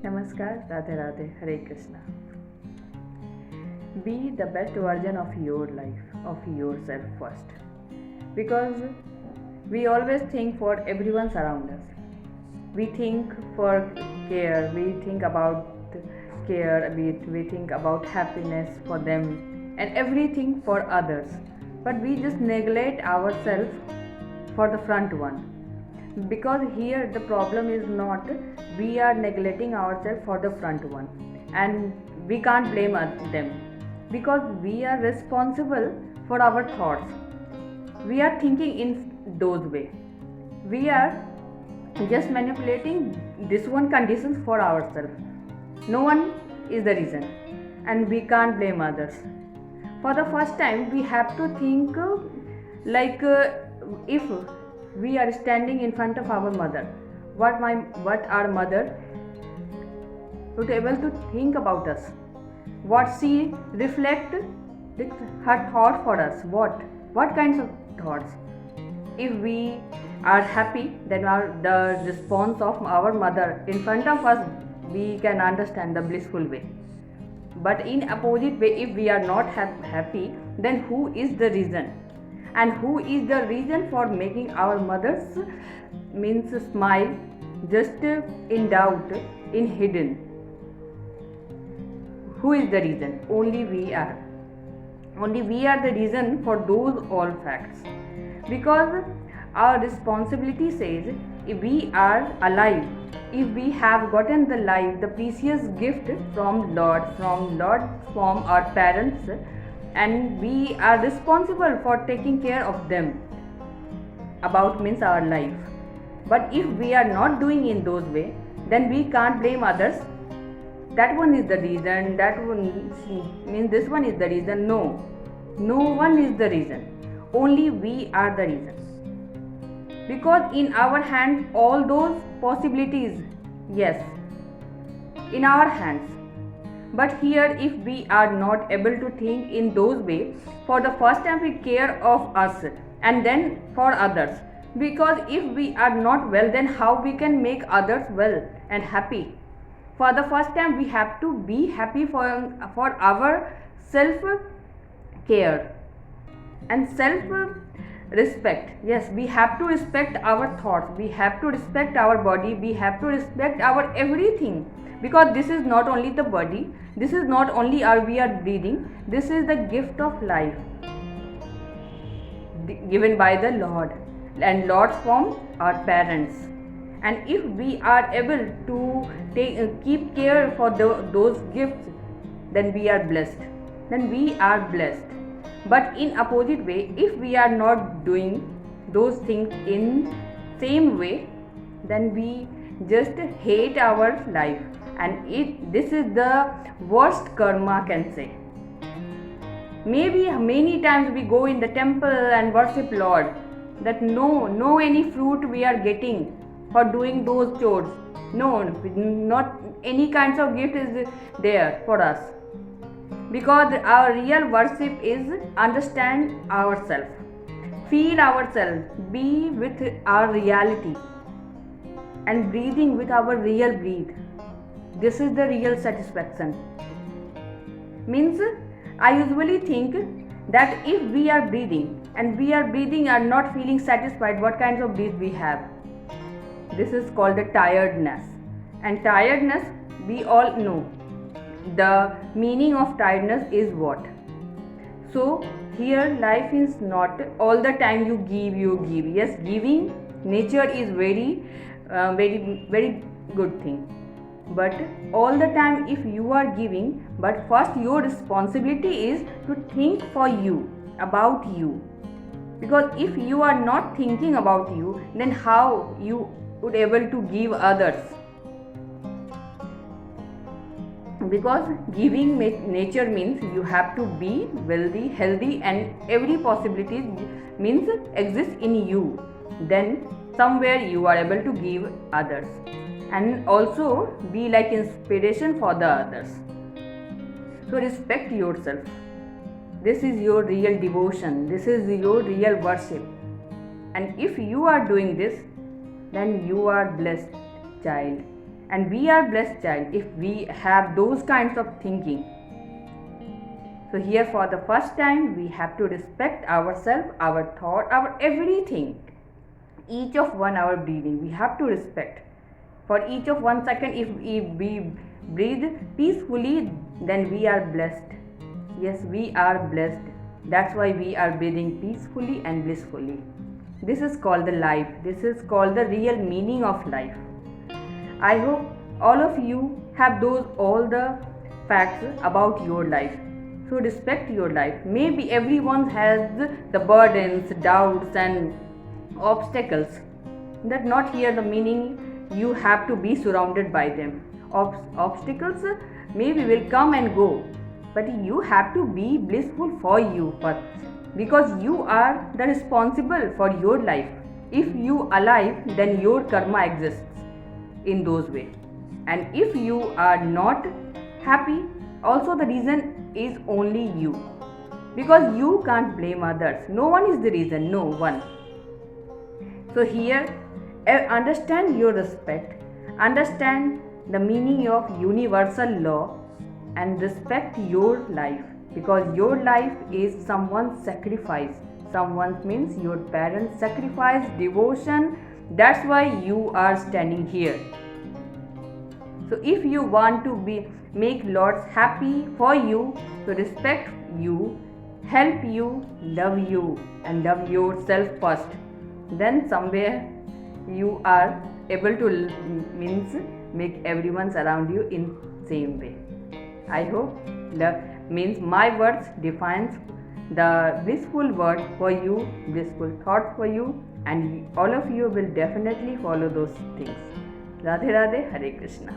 Namaskar, Radhe Radhe, Hare Krishna. Be the best version of your life, of yourself first. Because we always think for everyone around us. We think for care, we think about care, we think about happiness for them and everything for others. But we just neglect ourselves for the front one. Because here the problem is not we are neglecting ourselves for the front one, and we can't blame them because we are responsible for our thoughts. We are thinking in those way. We are just manipulating this one conditions for ourselves. No one is the reason, and we can't blame others. For the first time we have to think if we are standing in front of our mother, what our mother would able to think about us, what she reflect her thought for us, what kinds of thoughts. If we are happy, then the response of our mother in front of us, we can understand the blissful way. But in opposite way, if we are not happy, then who is the reason, and who is the reason for making our mothers means smile just in doubt, in hidden? Who is the reason? Only we are the reason for those all facts. Because our responsibility says, if we are alive, if we have gotten the life, the precious gift from Lord, from our parents, and we are responsible for taking care of them, about means our life. But if we are not doing in those way, then we can't blame others. That one is the reason, that one means this one is the reason. No one is the reason, only we are the reason. Because in our hand all those possibilities, yes, in our hands. But here if we are not able to think in those way, for the first time we care of us and then for others. Because if we are not well, then how we can make others well and happy? For the first time we have to be happy for our self care and self respect. Yes, we have to respect our thoughts, we have to respect our body, we have to respect our everything. Because this is not only the body, this is not only we are breathing, this is the gift of life given by the Lord, and Lord's from our parents. And if we are able to keep care for those gifts, then we are blessed, but in opposite way, if we are not doing those things in same way, then we just hate our life, and this is the worst karma, can say. Maybe many times we go in the temple and worship Lord, that no any fruit we are getting for doing those chores. No, not any kinds of gift is there for us. Because our real worship is understand ourselves, feel ourselves, be with our reality, and breathing with our real breathe. This is the real satisfaction. Means I usually think that if we are breathing and are not feeling satisfied, what kinds of breath we have? This is called the tiredness. And tiredness, we all know the meaning of tiredness is what. So here life is not all the time you give. Yes, giving nature is very good thing. But all the time if you are giving, but first your responsibility is to think for you, about you. Because if you are not thinking about you, then how you would able to give others? Because giving nature means you have to be wealthy, healthy, and every possibility means exists in you. Then somewhere you are able to give others, and also be like inspiration for the others. So respect yourself. This is your real devotion, this is your real worship. And if you are doing this, then you are blessed child, and we are blessed child if we have those kinds of thinking. So here for the first time we have to respect ourselves, our thought, our everything. Each of one our breathing we have to respect. For each of 1 second if we breathe peacefully, then we are blessed. Yes, we are blessed. That's why we are breathing peacefully and blissfully. This is called the life. This is called the real meaning of life. I hope all of you have all the facts about your life. So respect your life. Maybe everyone has the burdens, doubts and obstacles. That not here the meaning you have to be surrounded by them. Obstacles maybe will come and go, but you have to be blissful for you first, because you are the responsible for your life. If you alive, then your karma exists in those way, and if you are not happy, also the reason is only you, because you can't blame others. No one is the reason, no one. So here understand your respect, understand the meaning of universal law, and respect your life, because your life is someone's sacrifice. Someone means your parents sacrifice, devotion. That's why you are standing here. So if you want to make Lord's happy for you, so respect you, help you, and love yourself first. Then somewhere you are able to make everyone around you in same way. I hope my words defines the blissful word for you, blissful thoughts for you, and all of you will definitely follow those things. Radhe Radhe, Hare Krishna.